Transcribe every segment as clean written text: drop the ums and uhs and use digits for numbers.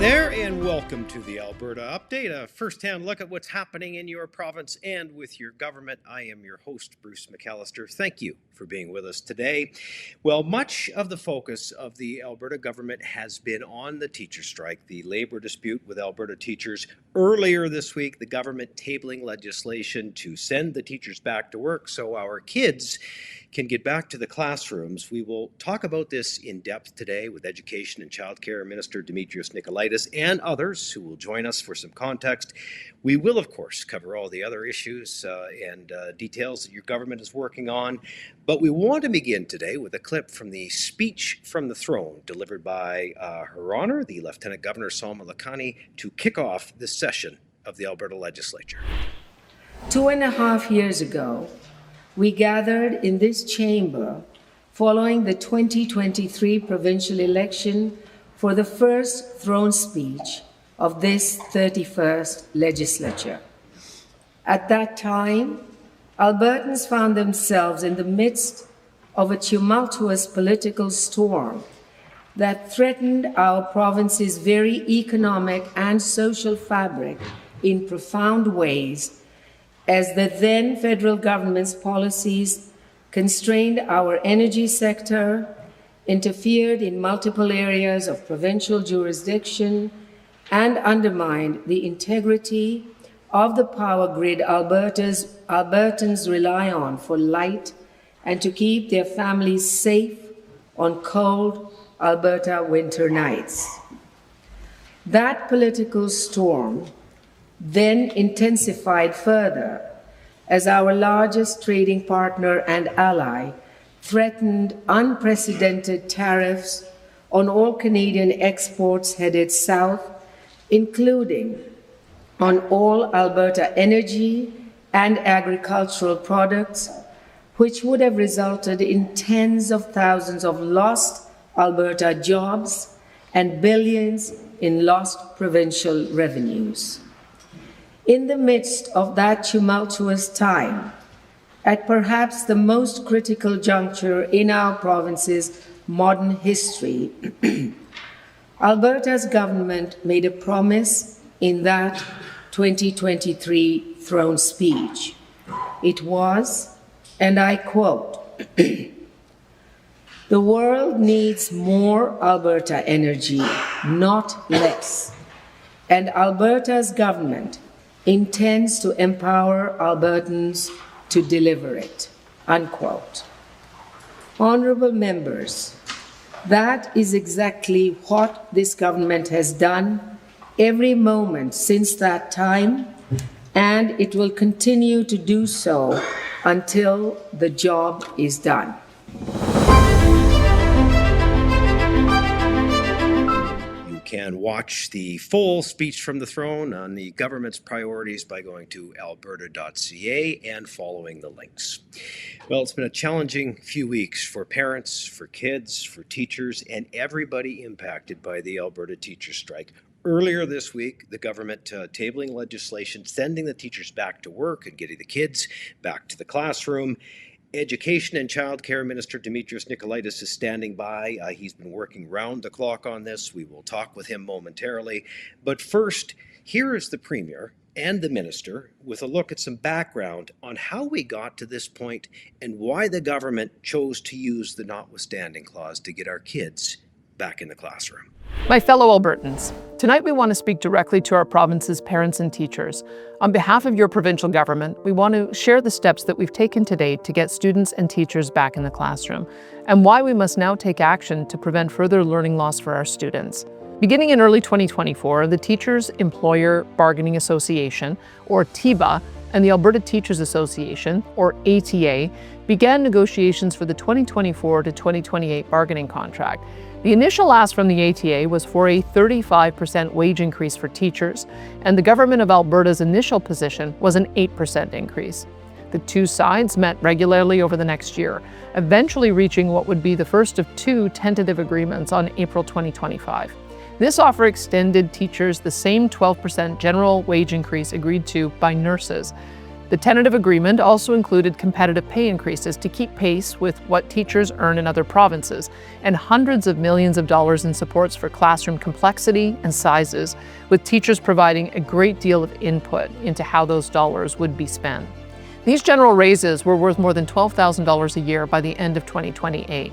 there, and welcome to the Alberta Update, a first-hand look at what's happening in your province and with your government. I am your host, Bruce McAllister. Thank you for being with us today. Well, much of the focus of the Alberta government has been on the teacher strike, the labor dispute with Alberta teachers. Earlier this week, the government tabling legislation to send the teachers back to work so our kids can get back to the classrooms. We will talk about this in depth today with Education and Childcare Minister Demetrios Nicolaides and others who will join us for some context. We will, of course, cover all the other issues and details that your government is working on. But we want to begin today with a clip from the speech from the throne delivered by Her Honour, the Lieutenant Governor Salma Lakhani, to kick off this session of the Alberta Legislature. 2.5 years ago, we gathered in this chamber following the 2023 provincial election for the first throne speech of this 31st legislature. At that time, Albertans found themselves in the midst of a tumultuous political storm that threatened our province's very economic and social fabric in profound ways, as the then federal government's policies constrained our energy sector, interfered in multiple areas of provincial jurisdiction, and undermined the integrity of the power grid Albertans rely on for light and to keep their families safe on cold Alberta winter nights. That political storm then intensified further as our largest trading partner and ally threatened unprecedented tariffs on all Canadian exports headed south, including on all Alberta energy and agricultural products, which would have resulted in tens of thousands of lost Alberta jobs and billions in lost provincial revenues. In the midst of that tumultuous time, at perhaps the most critical juncture in our province's modern history, Alberta's government made a promise in that 2023 throne speech. It was, and I quote, "The world needs more Alberta energy, not less, and Alberta's government intends to empower Albertans to deliver it," unquote. Honourable members, that is exactly what this government has done every moment since that time, and it will continue to do so until the job is done. Can watch the full speech from the throne on the government's priorities by going to alberta.ca and following the links. Well, it's been a challenging few weeks for parents, for kids, for teachers, and everybody impacted by the Alberta teacher strike. Earlier this week, the government tabling legislation, sending the teachers back to work and getting the kids back to the classroom. Education and Childcare Minister Demetrios Nicolaides is standing by. He's been working round the clock on this. We will talk with him momentarily. But first, here is the Premier and the Minister with a look at some background on how we got to this point and why the government chose to use the notwithstanding clause to get our kids back in the classroom. My fellow Albertans, tonight we want to speak directly to our province's parents and teachers. On behalf of your provincial government, we want to share the steps that we've taken today to get students and teachers back in the classroom, and why we must now take action to prevent further learning loss for our students. Beginning in early 2024, the Teachers Employer Bargaining Association, or TEBA, and the Alberta Teachers Association, or ATA, began negotiations for the 2024 to 2028 bargaining contract. The initial ask from the ATA was for a 35% wage increase for teachers, and the Government of Alberta's initial position was an 8% increase. The two sides met regularly over the next year, eventually reaching what would be the first of two tentative agreements on April 2025. This offer extended teachers the same 12% general wage increase agreed to by nurses. The tentative agreement also included competitive pay increases to keep pace with what teachers earn in other provinces, and hundreds of millions of dollars in supports for classroom complexity and sizes, with teachers providing a great deal of input into how those dollars would be spent. These general raises were worth more than $12,000 a year by the end of 2028.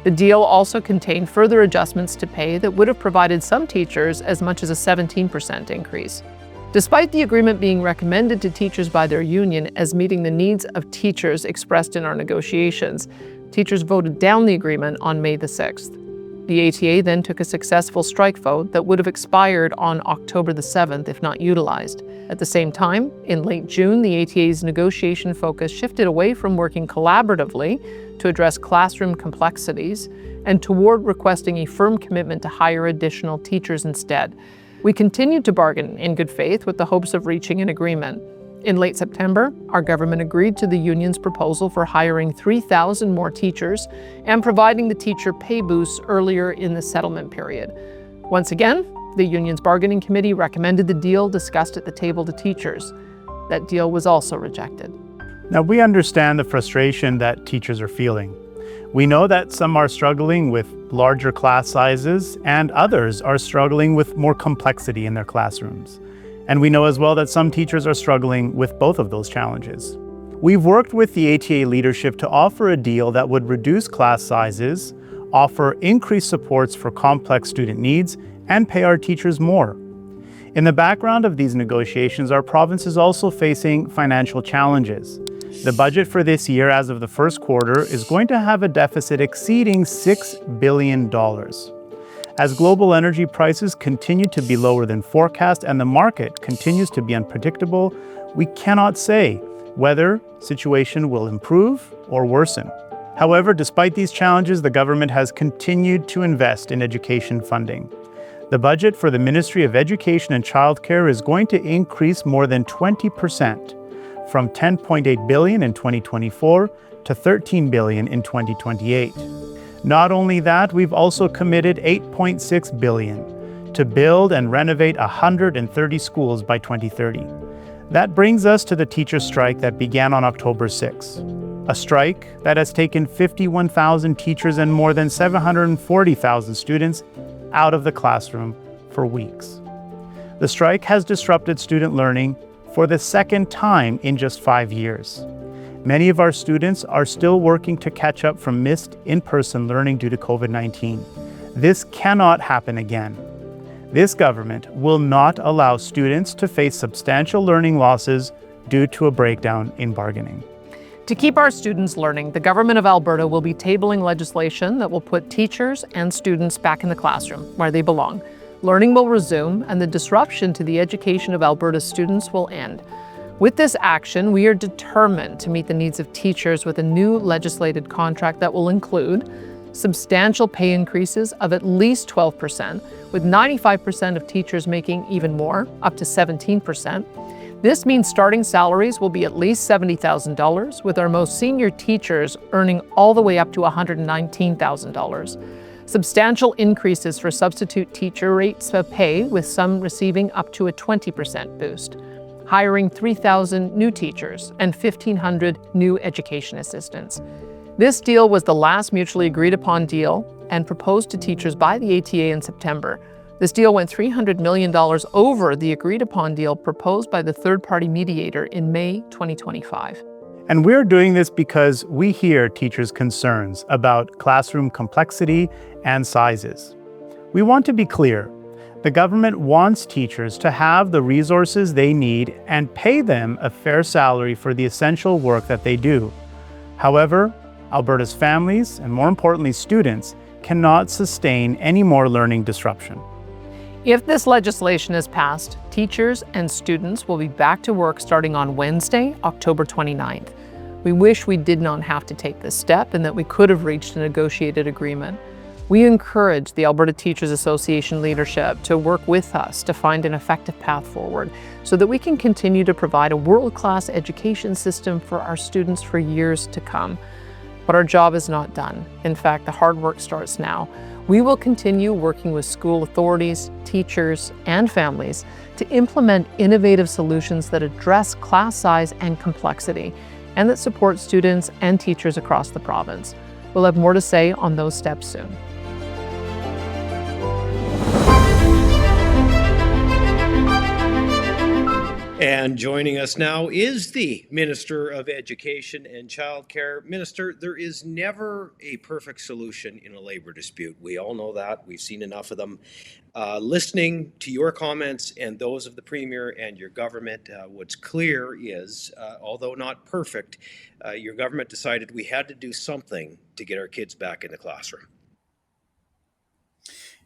The deal also contained further adjustments to pay that would have provided some teachers as much as a 17% increase. Despite the agreement being recommended to teachers by their union as meeting the needs of teachers expressed in our negotiations, teachers voted down the agreement on May the 6th. The ATA then took a successful strike vote that would have expired on October the 7th if not utilized. At the same time, in late June, the ATA's negotiation focus shifted away from working collaboratively to address classroom complexities and toward requesting a firm commitment to hire additional teachers instead. We continued to bargain in good faith with the hopes of reaching an agreement. In late September, our government agreed to the union's proposal for hiring 3,000 more teachers and providing the teacher pay boosts earlier in the settlement period. Once again, the union's bargaining committee recommended the deal discussed at the table to teachers. That deal was also rejected. Now, we understand the frustration that teachers are feeling. We know that some are struggling with larger class sizes and others are struggling with more complexity in their classrooms. And we know as well that some teachers are struggling with both of those challenges. We've worked with the ATA leadership to offer a deal that would reduce class sizes, offer increased supports for complex student needs, and pay our teachers more. In the background of these negotiations, our province is also facing financial challenges. The budget for this year, as of the first quarter, is going to have a deficit exceeding $6 billion. As global energy prices continue to be lower than forecast and the market continues to be unpredictable, we cannot say whether the situation will improve or worsen. However, despite these challenges, the government has continued to invest in education funding. The budget for the Ministry of Education and Childcare is going to increase more than 20%, from $10.8 billion in 2024 to $13 billion in 2028. Not only that, we've also committed $8.6 billion to build and renovate 130 schools by 2030. That brings us to the teacher strike that began on October 6, a strike that has taken 51,000 teachers and more than 740,000 students out of the classroom for weeks. The strike has disrupted student learning for the second time in just 5 years. Many of our students are still working to catch up from missed in-person learning due to COVID-19. This cannot happen again. This government will not allow students to face substantial learning losses due to a breakdown in bargaining. To keep our students learning, the Government of Alberta will be tabling legislation that will put teachers and students back in the classroom where they belong. Learning will resume and the disruption to the education of Alberta's students will end. With this action, we are determined to meet the needs of teachers with a new legislated contract that will include substantial pay increases of at least 12%, with 95% of teachers making even more, up to 17%. This means starting salaries will be at least $70,000, with our most senior teachers earning all the way up to $119,000. Substantial increases for substitute teacher rates of pay, with some receiving up to a 20% boost. Hiring 3,000 new teachers and 1,500 new education assistants. This deal was the last mutually agreed upon deal and proposed to teachers by the ATA in September. This deal went $300 million over the agreed upon deal proposed by the third-party mediator in May 2025. And we're doing this because we hear teachers' concerns about classroom complexity and sizes. We want to be clear. The government wants teachers to have the resources they need and pay them a fair salary for the essential work that they do. However, Alberta's families, and more importantly students, cannot sustain any more learning disruption. If this legislation is passed, teachers and students will be back to work starting on Wednesday, October 29th. We wish we did not have to take this step and that we could have reached a negotiated agreement. We encourage the Alberta Teachers Association leadership to work with us to find an effective path forward so that we can continue to provide a world-class education system for our students for years to come. But our job is not done. In fact, the hard work starts now. We will continue working with school authorities, teachers, and families to implement innovative solutions that address class size and complexity, and that support students and teachers across the province. We'll have more to say on those steps soon. And joining us now is the Minister of Education and Childcare. Minister, there is never a perfect solution in a labor dispute. We all know that. We've seen enough of them. Listening to your comments and those of the Premier and your government, what's clear is, although not perfect, your government decided we had to do something to get our kids back in the classroom.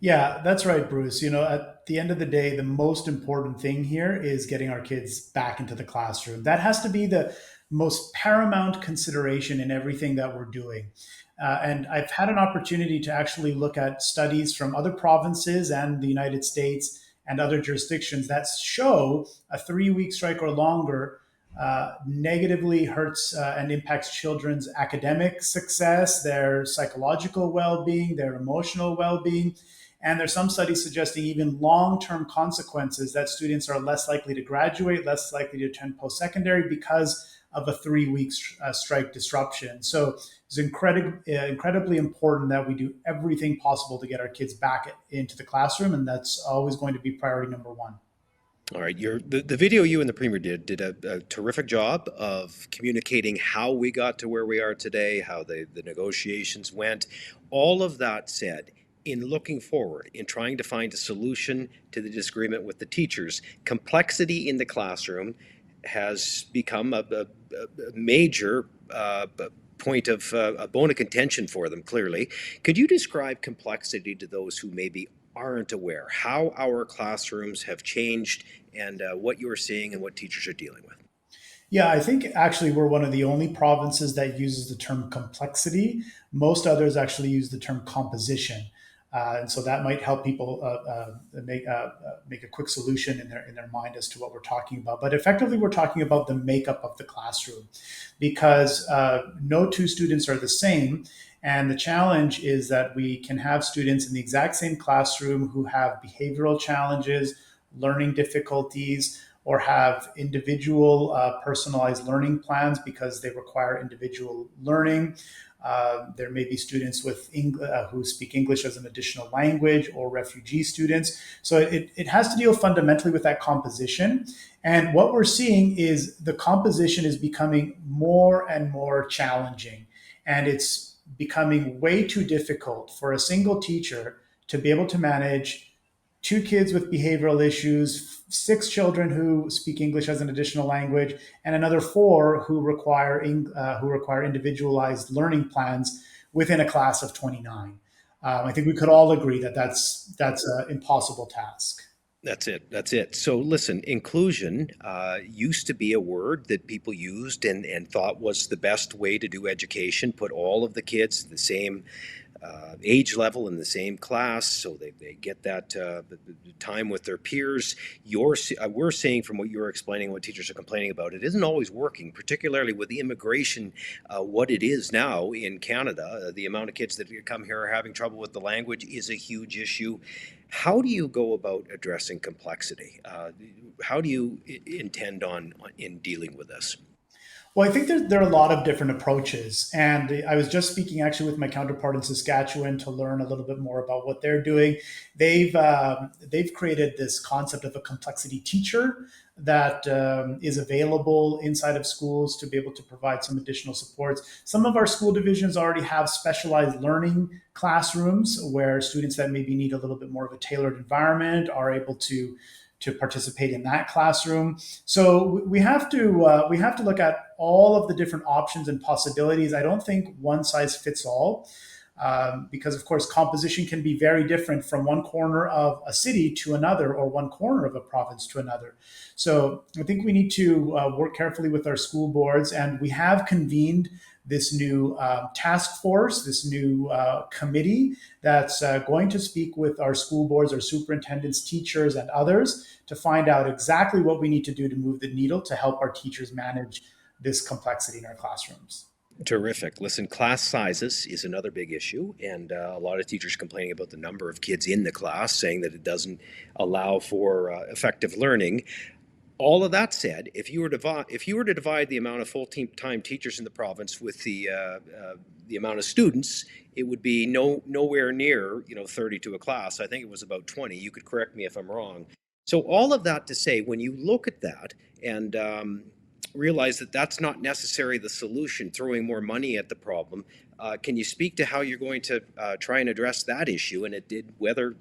Yeah, that's right, Bruce. At the end of the day, the most important thing here is getting our kids back into the classroom. That has to be the most paramount consideration in everything that we're doing. And I've had an opportunity to actually look at studies from other provinces and the United States and other jurisdictions that show a 3-week strike or longer negatively hurts and impacts children's academic success, their psychological well-being, their emotional well-being. And there's some studies suggesting even long-term consequences, that students are less likely to graduate, less likely to attend post-secondary because of a 3-week strike disruption. So it's incredibly important that we do everything possible to get our kids back into the classroom, and that's always going to be priority number one. All right, the video you and the Premier did a terrific job of communicating how we got to where we are today, how the negotiations went. All of that said, in looking forward, in trying to find a solution to the disagreement with the teachers, complexity in the classroom has become a major point of a bone of contention for them, clearly. Could you describe complexity to those who maybe aren't aware, how our classrooms have changed and what you're seeing and what teachers are dealing with? Yeah, I think actually we're one of the only provinces that uses the term complexity. Most others actually use the term composition. And so that might help people make a quick solution in their mind as to what we're talking about. But effectively, we're talking about the makeup of the classroom, because no two students are the same. And the challenge is that we can have students in the exact same classroom who have behavioral challenges, learning difficulties, or have individual personalized learning plans because they require individual learning. There may be students who speak English as an additional language, or refugee students. So it has to deal fundamentally with that composition. And what we're seeing is the composition is becoming more and more challenging. And it's becoming way too difficult for a single teacher to be able to manage 2 kids with behavioral issues, 6 children who speak English as an additional language, and another 4 who require individualized learning plans within a class of 29. I think we could all agree that that's an impossible task. That's it. So listen, inclusion used to be a word that people used and thought was the best way to do education, put all of the kids the same age level in the same class, so they get that time with their peers. We're seeing from what you're explaining, what teachers are complaining about, it isn't always working, particularly with the immigration, what it is now in Canada. The amount of kids that come here are having trouble with the language is a huge issue. How do you go about addressing complexity? How do you intend in dealing with this? Well, I think there are a lot of different approaches. And I was just speaking actually with my counterpart in Saskatchewan to learn a little bit more about what they're doing. They've created this concept of a complexity teacher that is available inside of schools to be able to provide some additional supports. Some of our school divisions already have specialized learning classrooms where students that maybe need a little bit more of a tailored environment are able to participate in that classroom. So we have to look at all of the different options and possibilities. I don't think one size fits all, because of course composition can be very different from one corner of a city to another, or one corner of a province to another. So I think we need to work carefully with our school boards, and we have convened this new task force, this new committee that's going to speak with our school boards, our superintendents, teachers, and others to find out exactly what we need to do to move the needle to help our teachers manage this complexity in our classrooms. Terrific. Listen, class sizes is another big issue, and a lot of teachers complaining about the number of kids in the class, saying that it doesn't allow for effective learning. All of that said, if you were to divide the amount of full-time teachers in the province with the amount of students, it would be nowhere near 30 to a class. I think it was about 20. You could correct me if I'm wrong. So all of that to say, when you look at that and realize that that's not necessarily the solution, throwing more money at the problem, can you speak to how you're going to try and address that issue, and whether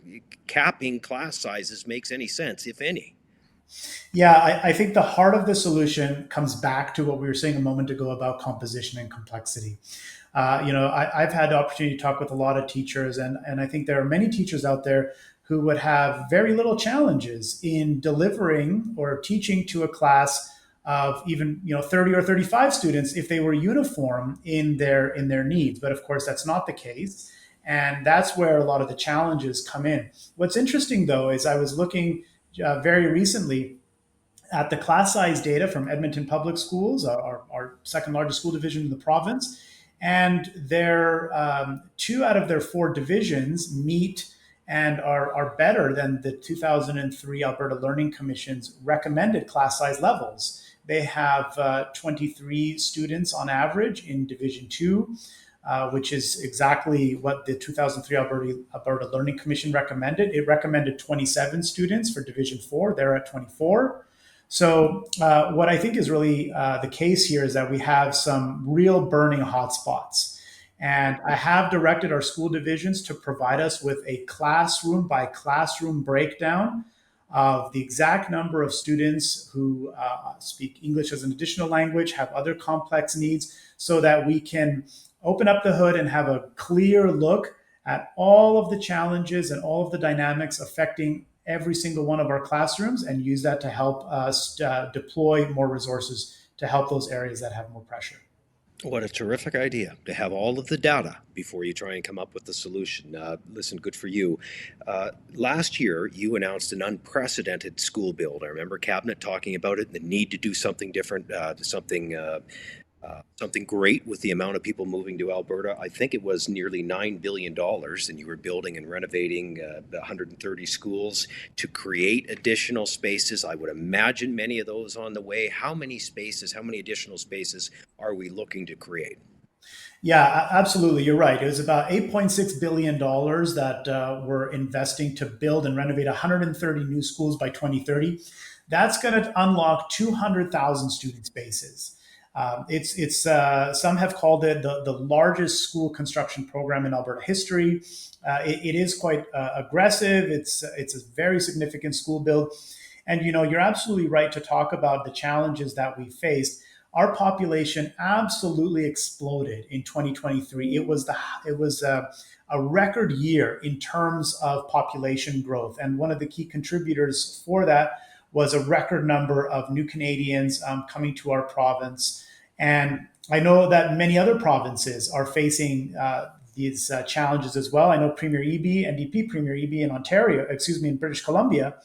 capping class sizes makes any sense, if any? Yeah, I think the heart of the solution comes back to what we were saying a moment ago about composition and complexity. I've had the opportunity to talk with a lot of teachers, and I think there are many teachers out there who would have very little challenges in delivering or teaching to a class of even 30 or 35 students if they were uniform in their needs. But of course, that's not the case, and that's where a lot of the challenges come in. What's interesting, though, is I was looking very recently at the class size data from Edmonton Public Schools, our second largest school division in the province, and their 2 out of their 4 divisions meet and are better than the 2003 Alberta Learning Commission's recommended class size levels. They have 23 students on average in Division 2, which is exactly what the 2003 Alberta Learning Commission recommended. It recommended 27 students for Division 4. They're at 24. So what I think is really the case here is that we have some real burning hotspots. And I have directed our school divisions to provide us with a classroom by classroom breakdown of the exact number of students who speak English as an additional language, have other complex needs, so that we can open up the hood and have a clear look at all of the challenges and all of the dynamics affecting every single one of our classrooms, and use that to help us deploy more resources to help those areas that have more pressure. What a terrific idea to have all of the data before you try and come up with the solution. Listen, good for you. Last year, you announced an unprecedented school build. I remember Cabinet talking about it, the need to do something different, something great with the amount of people moving to Alberta. I think it was nearly $9 billion, and you were building and renovating 130 schools to create additional spaces. I would imagine many of those on the way. How many additional spaces are we looking to create? Yeah, absolutely. You're right. It was about $8.6 billion that we're investing to build and renovate 130 new schools by 2030. That's going to unlock 200,000 student spaces. Some have called it the largest school construction program in Alberta history. It is quite aggressive. It's a very significant school build. And, you're absolutely right to talk about the challenges that we faced. Our population absolutely exploded in 2023. It was a record year in terms of population growth. And one of the key contributors for that was a record number of new Canadians coming to our province. And I know that many other provinces are facing these challenges as well. I know NDP Premier Eby in British Columbia,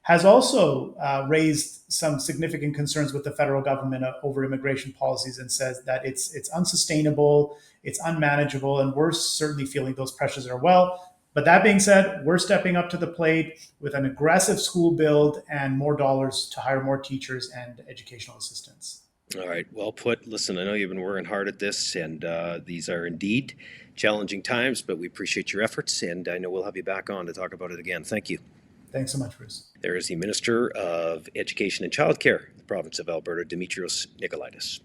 has also raised some significant concerns with the federal government over immigration policies, and says that it's unsustainable, it's unmanageable, and we're certainly feeling those pressures as well. But that being said, we're stepping up to the plate with an aggressive school build and more dollars to hire more teachers and educational assistants. All right, well put. Listen, I know you've been working hard at this, and these are indeed challenging times, but we appreciate your efforts, and I know we'll have you back on to talk about it again. Thank you. Thanks so much, Bruce. There is the Minister of Education and Childcare in the province of Alberta, Demetrios Nicolaides.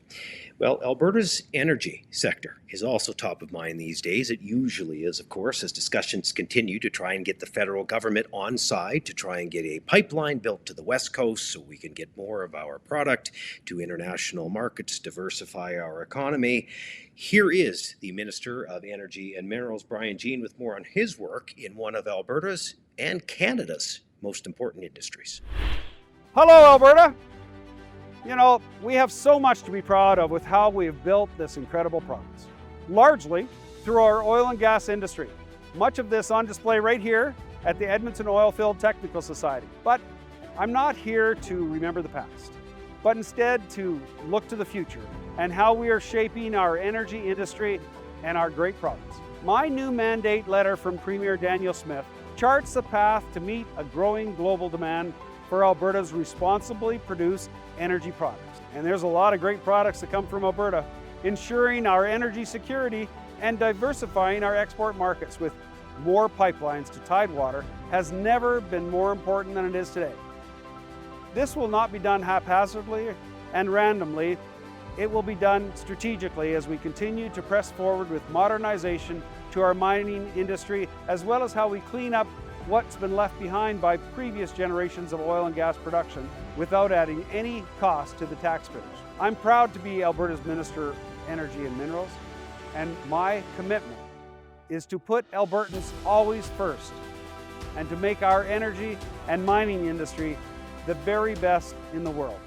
Well, Alberta's energy sector is also top of mind these days. It usually is, of course, as discussions continue to try and get the federal government on side to try and get a pipeline built to the West Coast so we can get more of our product to international markets, diversify our economy. Here is the Minister of Energy and Minerals, Brian Jean, with more on his work in one of Alberta's and Canada's most important industries. Hello, Alberta. We have so much to be proud of with how we have built this incredible province, largely through our oil and gas industry. Much of this on display right here at the Edmonton Oilfield Technical Society. But I'm not here to remember the past. but instead to look to the future and how we are shaping our energy industry and our great province. My new mandate letter from Premier Daniel Smith charts the path to meet a growing global demand for Alberta's responsibly produced energy products. And there's a lot of great products that come from Alberta, ensuring our energy security and diversifying our export markets with more pipelines to Tidewater has never been more important than it is today. This will not be done haphazardly and randomly. It will be done strategically as we continue to press forward with modernization to our mining industry, as well as how we clean up what's been left behind by previous generations of oil and gas production without adding any cost to the taxpayers. I'm proud to be Alberta's Minister of Energy and Minerals, and my commitment is to put Albertans always first and to make our energy and mining industry the very best in the world.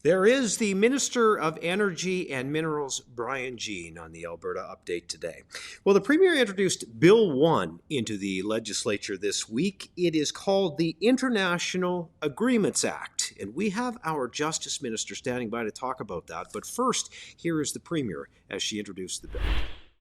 There is the Minister of Energy and Minerals, Brian Jean, on the Alberta Update today. Well, the Premier introduced Bill 1 into the legislature this week. It is called the International Agreements Act, and we have our Justice Minister standing by to talk about that. But first, here is the Premier as she introduced the bill.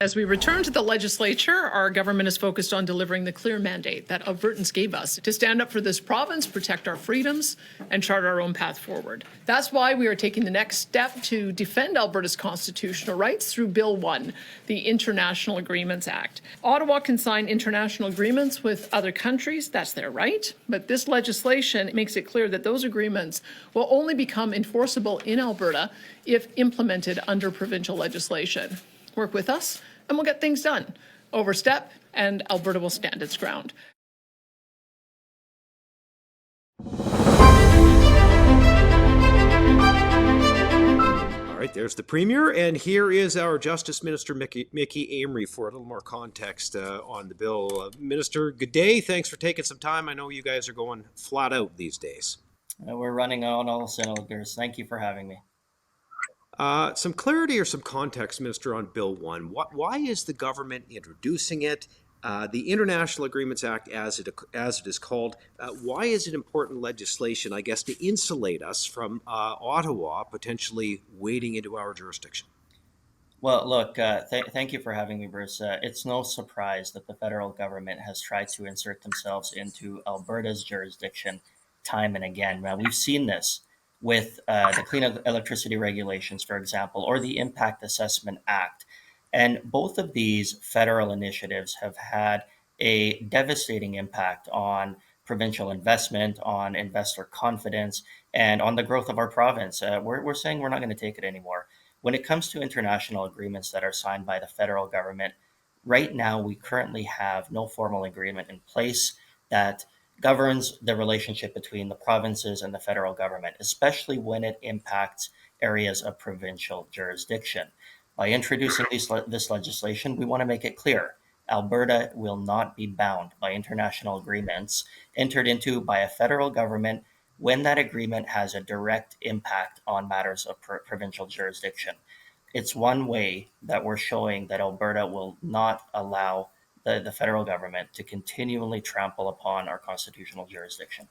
As we return to the legislature, our government is focused on delivering the clear mandate that Albertans gave us to stand up for this province, protect our freedoms, and chart our own path forward. That's why we are taking the next step to defend Alberta's constitutional rights through Bill 1, the International Agreements Act. Ottawa can sign international agreements with other countries. That's their right. But this legislation makes it clear that those agreements will only become enforceable in Alberta if implemented under provincial legislation. Work with us, and we'll get things done. Overstep, and Alberta will stand its ground. All right, there's the Premier, and here is our Justice Minister, Mickey Amery, for a little more context on the bill. Minister, good day. Thanks for taking some time. I know you guys are going flat out these days. We're running on all cylinders. Thank you for having me. Some clarity or some context, Minister, on Bill 1. Why is the government introducing it? The International Agreements Act, as it is called, why is it important legislation, I guess, to insulate us from Ottawa potentially wading into our jurisdiction? Well, look, thank you for having me, Bruce. It's no surprise that the federal government has tried to insert themselves into Alberta's jurisdiction time and again. Now, we've seen this with the Clean Electricity Regulations, for example, or the Impact Assessment Act. And both of these federal initiatives have had a devastating impact on provincial investment, on investor confidence, and on the growth of our province. We're saying we're not going to take it anymore. When it comes to international agreements that are signed by the federal government, right now we currently have no formal agreement in place that governs the relationship between the provinces and the federal government, especially when it impacts areas of provincial jurisdiction. By introducing this legislation, we want to make it clear Alberta will not be bound by international agreements entered into by a federal government when that agreement has a direct impact on matters of provincial jurisdiction. It's one way that we're showing that Alberta will not allow the federal government to continually trample upon our constitutional jurisdiction.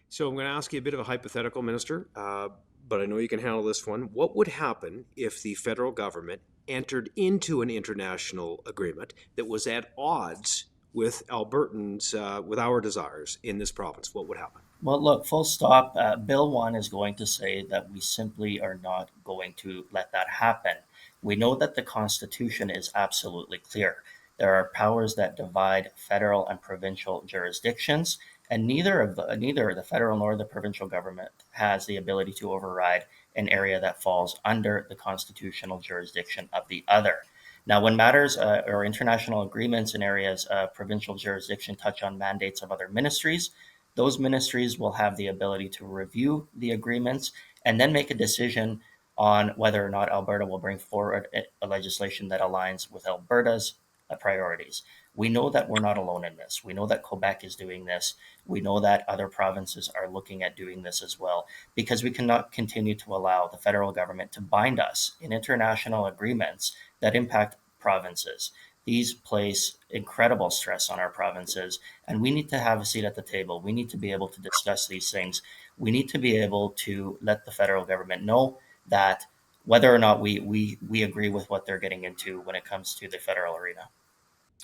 So I'm going to ask you a bit of a hypothetical, Minister, but I know you can handle this one. What would happen if the federal government entered into an international agreement that was at odds with Albertans, with our desires in this province? What would happen? Well, look, full stop. Bill 1 is going to say that we simply are not going to let that happen. We know that the Constitution is absolutely clear. There are powers that divide federal and provincial jurisdictions, and neither the federal nor the provincial government has the ability to override an area that falls under the constitutional jurisdiction of the other. Now, when matters or international agreements in areas of provincial jurisdiction touch on mandates of other ministries, those ministries will have the ability to review the agreements and then make a decision on whether or not Alberta will bring forward a legislation that aligns with Alberta's priorities. We know that we're not alone in this. We know that Quebec is doing this. We know that other provinces are looking at doing this as well, because we cannot continue to allow the federal government to bind us in international agreements that impact provinces. These place incredible stress on our provinces, and we need to have a seat at the table. We need to be able to discuss these things. We need to be able to let the federal government know that whether or not we agree with what they're getting into when it comes to the federal arena.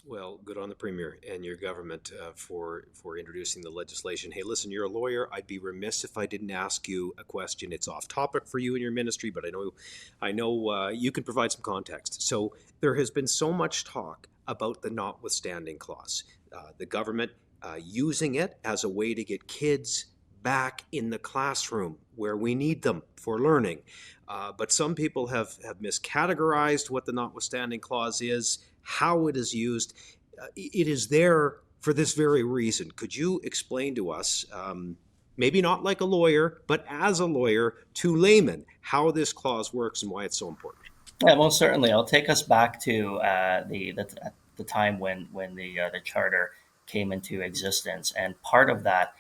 Well, good on the Premier and your government for introducing the legislation. Hey, listen, you're a lawyer. I'd be remiss if I didn't ask you a question. It's off topic for you and your ministry, but I know you can provide some context. So there has been so much talk about the notwithstanding clause, the government using it as a way to get kids back in the classroom where we need them for learning. But some people have miscategorized what the notwithstanding clause is, how it is used. It is there for this very reason. Could you explain to us, maybe not like a lawyer, but as a lawyer to laymen, how this clause works and why it's so important? Yeah, most certainly. I'll take us back to the time when the charter came into existence, and part of that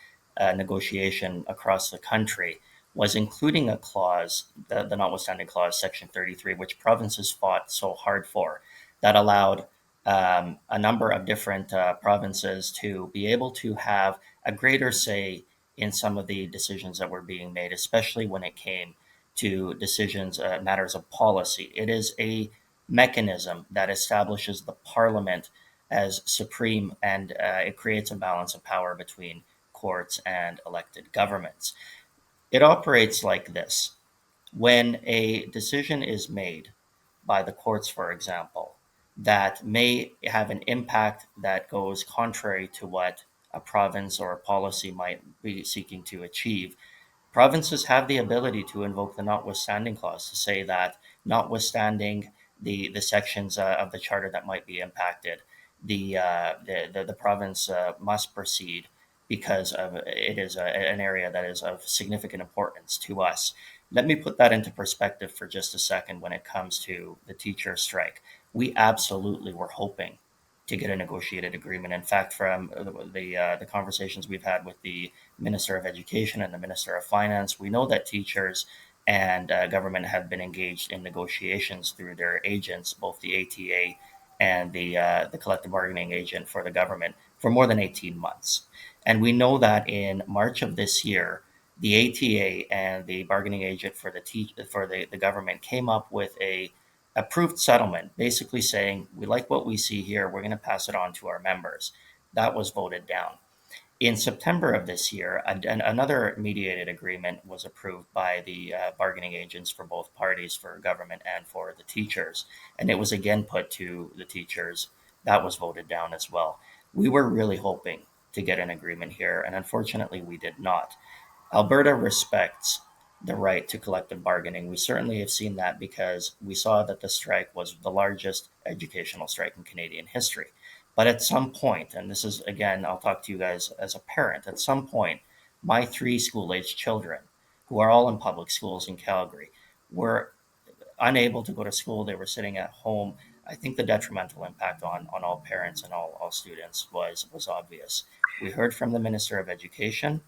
negotiation across the country was including a clause, the notwithstanding clause, Section 33, which provinces fought so hard for, that allowed a number of different provinces to be able to have a greater say in some of the decisions that were being made, especially when it came to decisions, matters of policy. It is a mechanism that establishes the parliament as supreme, and it creates a balance of power between courts and elected governments. It operates like this. When a decision is made by the courts, for example, that may have an impact that goes contrary to what a province or a policy might be seeking to achieve, provinces have the ability to invoke the notwithstanding clause to say that, notwithstanding the sections of the charter that might be impacted, the province must proceed because it is an area that is of significant importance to us. Let me put that into perspective for just a second when it comes to the teacher strike. We absolutely were hoping to get a negotiated agreement. In fact, from the conversations we've had with the Minister of Education and the Minister of Finance, we know that teachers and government have been engaged in negotiations through their agents, both the ATA and the collective bargaining agent for the government, for more than 18 months. And we know that in March of this year, the ATA and the bargaining agent for the government came up with a approved settlement, basically saying, we like what we see here, we're going to pass it on to our members. That was voted down. In September of this year, another mediated agreement was approved by the bargaining agents for both parties, for government and for the teachers. And it was again put to the teachers. That was voted down as well. We were really hoping to get an agreement here, and unfortunately we did not. Alberta respects the right to collective bargaining. We certainly have seen that because we saw that the strike was the largest educational strike in Canadian history. But at some point, and this is, again, I'll talk to you guys as a parent, at some point, my 3 school-aged children, who are all in public schools in Calgary, were unable to go to school. They were sitting at home. I think the detrimental impact on all parents and all students was obvious. We heard from the Minister of Education,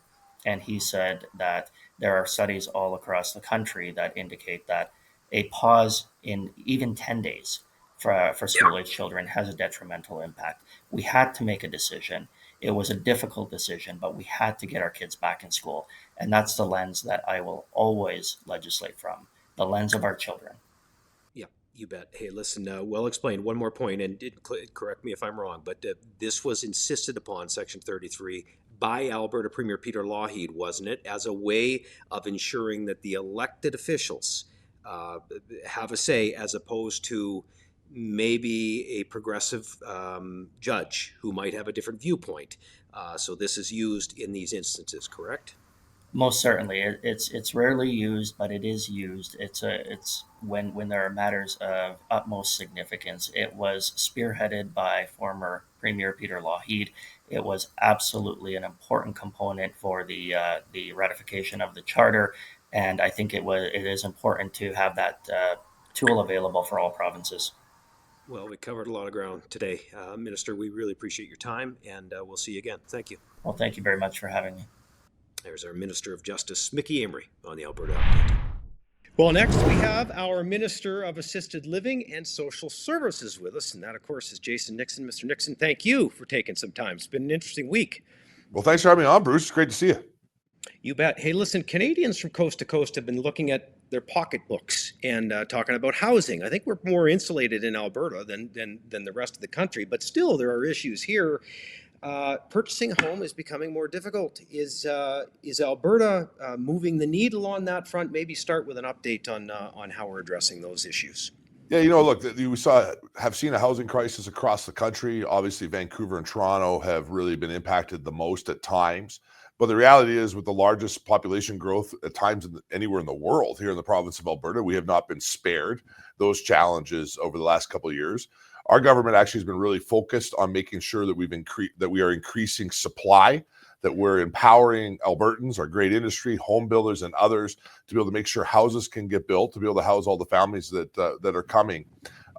and he said that there are studies all across the country that indicate that a pause in even 10 days for school-age children has a detrimental impact. We had to make a decision. It was a difficult decision, but we had to get our kids back in school. And that's the lens that I will always legislate from, the lens of our children. Yeah, you bet. Hey, listen, well explained. One more point, and correct me if I'm wrong, but this was insisted upon, Section 33, by Alberta Premier Peter Lougheed, wasn't it, as a way of ensuring that the elected officials have a say, as opposed to maybe a progressive judge who might have a different viewpoint. So this is used in these instances, correct? Most certainly, it's rarely used, but it is used. It's when there are matters of utmost significance. It was spearheaded by former Premier Peter Lougheed. It was absolutely an important component for the ratification of the charter, and I think it is important to have that tool available for all provinces. Well, we covered a lot of ground today. Minister, we really appreciate your time, and we'll see you again. Thank you. Well, thank you very much for having me. There's our Minister of Justice, Mickey Amery, on the Alberta Update. Well, next we have our Minister of Assisted Living and Social Services with us, and that, of course, is Jason Nixon. Mr. Nixon, thank you for taking some time. It's been an interesting week. Well, thanks for having me on, Bruce. It's great to see you. You bet. Hey, listen, Canadians from coast to coast have been looking at their pocketbooks and talking about housing. I think we're more insulated in Alberta than the rest of the country, but still there are issues here. Purchasing a home is becoming more difficult. Is Alberta moving the needle on that front? Maybe start with an update on how we're addressing those issues. Yeah, look, we have seen a housing crisis across the country. Obviously, Vancouver and Toronto have really been impacted the most at times. But the reality is, with the largest population growth at times anywhere in the world, here in the province of Alberta, we have not been spared those challenges over the last couple of years. Our government actually has been really focused on making sure that we are increasing supply, that we're empowering Albertans, our great industry, home builders, and others to be able to make sure houses can get built, to be able to house all the families that are coming.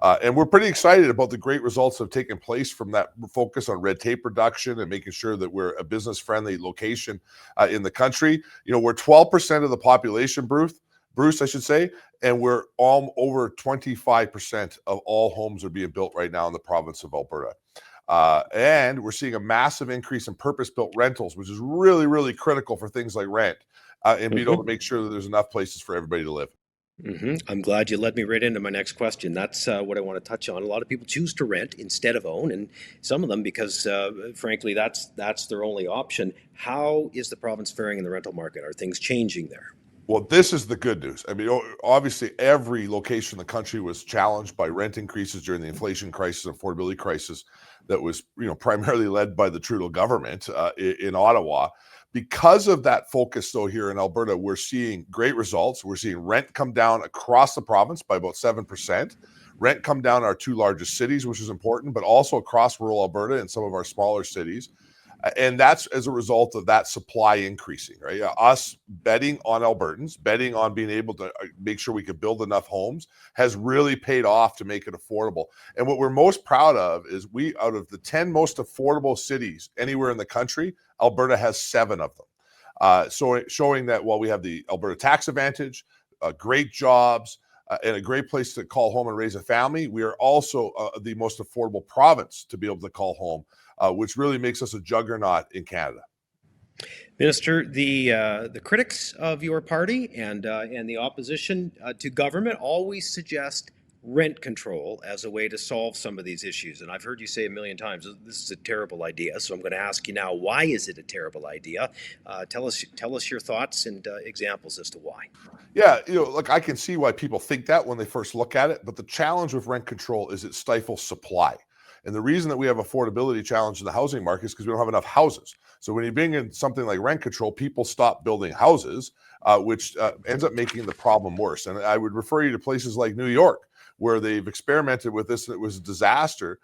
And we're pretty excited about the great results that have taken place from that focus on red tape reduction and making sure that we're a business-friendly location in the country. We're 12% of the population, Bruce, I should say, and we're over 25% of all homes are being built right now in the province of Alberta. And we're seeing a massive increase in purpose-built rentals, which is really, really critical for things like rent and being able to make sure that there's enough places for everybody to live. I'm glad you led me right into my next question. That's what I want to touch on. A lot of people choose to rent instead of own, and some of them because, frankly, that's their only option. How is the province faring in the rental market? Are things changing there? Well, this is the good news. I mean, obviously, every location in the country was challenged by rent increases during the inflation crisis and affordability crisis that was, primarily led by the Trudeau government in Ottawa. Because of that focus, though, here in Alberta, we're seeing great results. We're seeing rent come down across the province by about 7%. Rent come down in our two largest cities, which is important, but also across rural Alberta and some of our smaller cities. And that's as a result of that supply increasing, right? Us betting on Albertans, betting on being able to make sure we could build enough homes has really paid off to make it affordable. And what we're most proud of is out of the 10 most affordable cities anywhere in the country, Alberta has 7 of them. So showing that while we have the Alberta tax advantage, great jobs, and a great place to call home and raise a family, we are also the most affordable province to be able to call home, which really makes us a juggernaut in Canada. Minister, the critics of your party and the opposition to government always suggest rent control as a way to solve some of these issues. And I've heard you say a million times, this is a terrible idea. So I'm going to ask you now, why is it a terrible idea? Tell us your thoughts and examples as to why. Yeah, look, I can see why people think that when they first look at it, but the challenge with rent control is it stifles supply. And the reason that we have affordability challenge in the housing market is because we don't have enough houses. So when you bring in something like rent control, people stop building houses, which ends up making the problem worse. And I would refer you to places like New York, where they've experimented with this, and it was a disaster.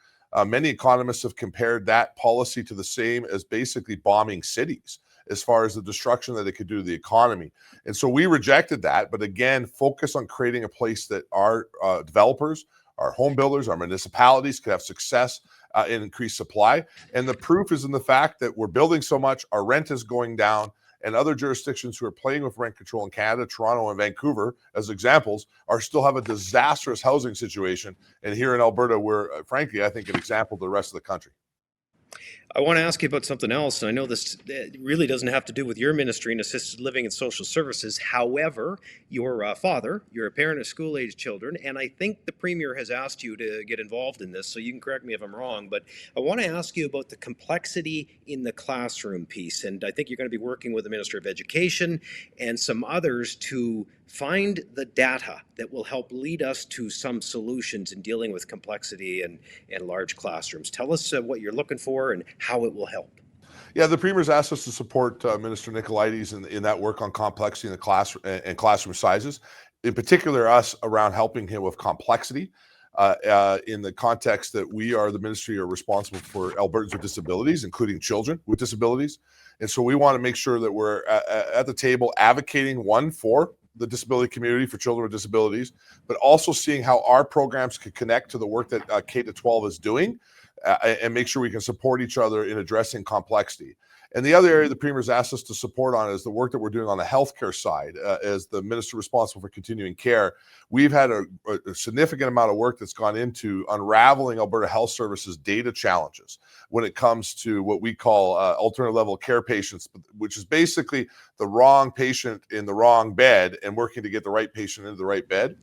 Many economists have compared that policy to the same as basically bombing cities as far as the destruction that it could do to the economy. And so we rejected that, but again, focus on creating a place that our developers, our home builders, our municipalities could have success and increase supply. And the proof is in the fact that we're building so much, our rent is going down, and other jurisdictions who are playing with rent control in Canada, Toronto and Vancouver, as examples, still have a disastrous housing situation. And here in Alberta, we're, frankly, I think, an example to the rest of the country. I want to ask you about something else. I know this really doesn't have to do with your ministry in assisted living and social services. However, your father, you're a parent of school-aged children, and I think the Premier has asked you to get involved in this, so you can correct me if I'm wrong, but I want to ask you about the complexity in the classroom piece, and I think you're going to be working with the Minister of Education and some others to find the data that will help lead us to some solutions in dealing with complexity and large classrooms. Tell us what you're looking for and how it will help. Yeah, the Premier's asked us to support Minister Nicolaides in that work on complexity in the classroom sizes. In particular, us around helping him with complexity in the context that we are the ministry are responsible for Albertans with disabilities, including children with disabilities. And so we want to make sure that we're at the table advocating, one, for the disability community, for children with disabilities, but also seeing how our programs can connect to the work that K-12 is doing and make sure we can support each other in addressing complexity. And the other area the Premier's asked us to support on is the work that we're doing on the healthcare side. As the Minister responsible for continuing care, we've had a significant amount of work that's gone into unraveling Alberta Health Services data challenges when it comes to what we call alternative level care patients, which is basically the wrong patient in the wrong bed and working to get the right patient into the right bed.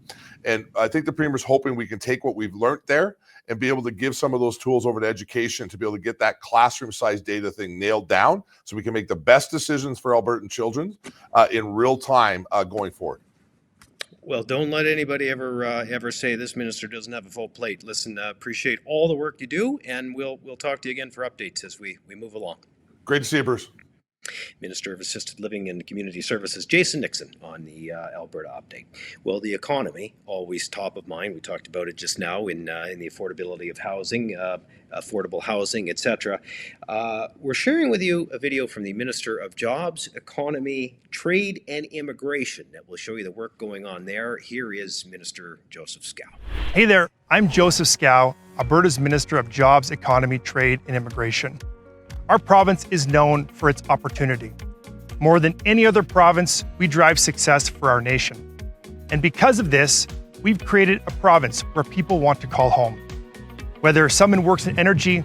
And I think the Premier's hoping we can take what we've learned there and be able to give some of those tools over to education to be able to get that classroom size data thing nailed down so we can make the best decisions for Albertan children in real time going forward. Well, don't let anybody ever say this minister doesn't have a full plate. Listen, appreciate all the work you do, and we'll talk to you again for updates as we move along. Great to see you, Bruce. Minister of Assisted Living and Community Services, Jason Nixon, on the Alberta Update. Well, the economy, always top of mind. We talked about it just now in the affordability of housing, affordable housing, etc. We're sharing with you a video from the Minister of Jobs, Economy, Trade and Immigration that will show you the work going on there. Here is Minister Joseph Scow. Hey there, I'm Joseph Scow, Alberta's Minister of Jobs, Economy, Trade and Immigration. Our province is known for its opportunity. More than any other province, we drive success for our nation. And because of this, we've created a province where people want to call home. Whether someone works in energy,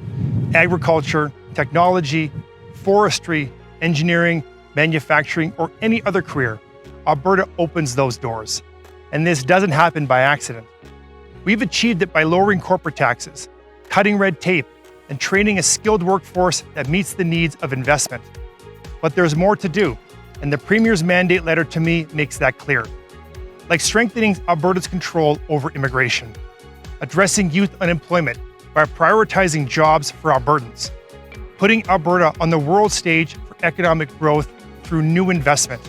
agriculture, technology, forestry, engineering, manufacturing, or any other career, Alberta opens those doors. And this doesn't happen by accident. We've achieved it by lowering corporate taxes, cutting red tape, and training a skilled workforce that meets the needs of investment. But there's more to do, and the Premier's mandate letter to me makes that clear. Like strengthening Alberta's control over immigration, addressing youth unemployment by prioritizing jobs for Albertans, putting Alberta on the world stage for economic growth through new investment,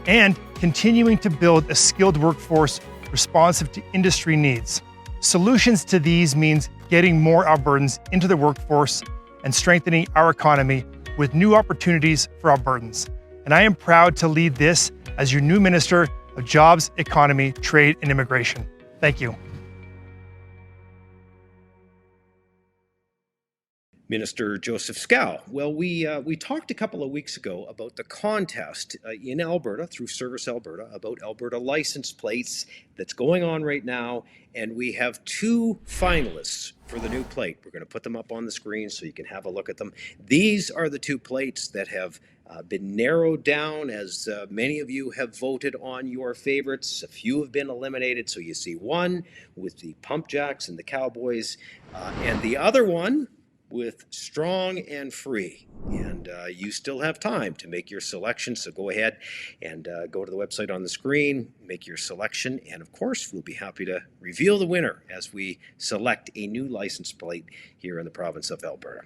and continuing to build a skilled workforce responsive to industry needs. Solutions to these means getting more Albertans into the workforce and strengthening our economy with new opportunities for Albertans. And I am proud to lead this as your new Minister of Jobs, Economy, Trade and Immigration. Thank you. Minister Joseph Scow. Well, we talked a couple of weeks ago about the contest in Alberta through Service Alberta about Alberta license plates that's going on right now, and we have two finalists for the new plate. We're going to put them up on the screen so you can have a look at them. These are the two plates that have been narrowed down as many of you have voted on your favorites. A few have been eliminated, so you see one with the pump jacks and the cowboys, and the other one with strong and free. And you still have time to make your selection, so go ahead and go to the website on the screen, make your selection, and of course we'll be happy to reveal the winner as we select a new license plate here in the province of Alberta.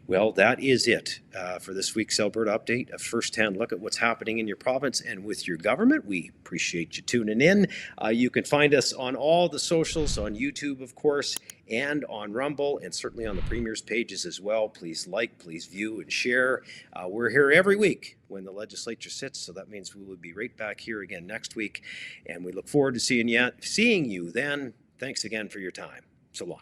Well, that is it for this week's Alberta Update, a first-hand look at what's happening in your province and with your government. We appreciate you tuning in. You can find us on all the socials, on YouTube, of course, and on Rumble, and certainly on the Premier's pages as well. Please like, please view, and share. We're here every week when the legislature sits, so that means we will be right back here again next week, and we look forward to seeing you then. Thanks again for your time. So long.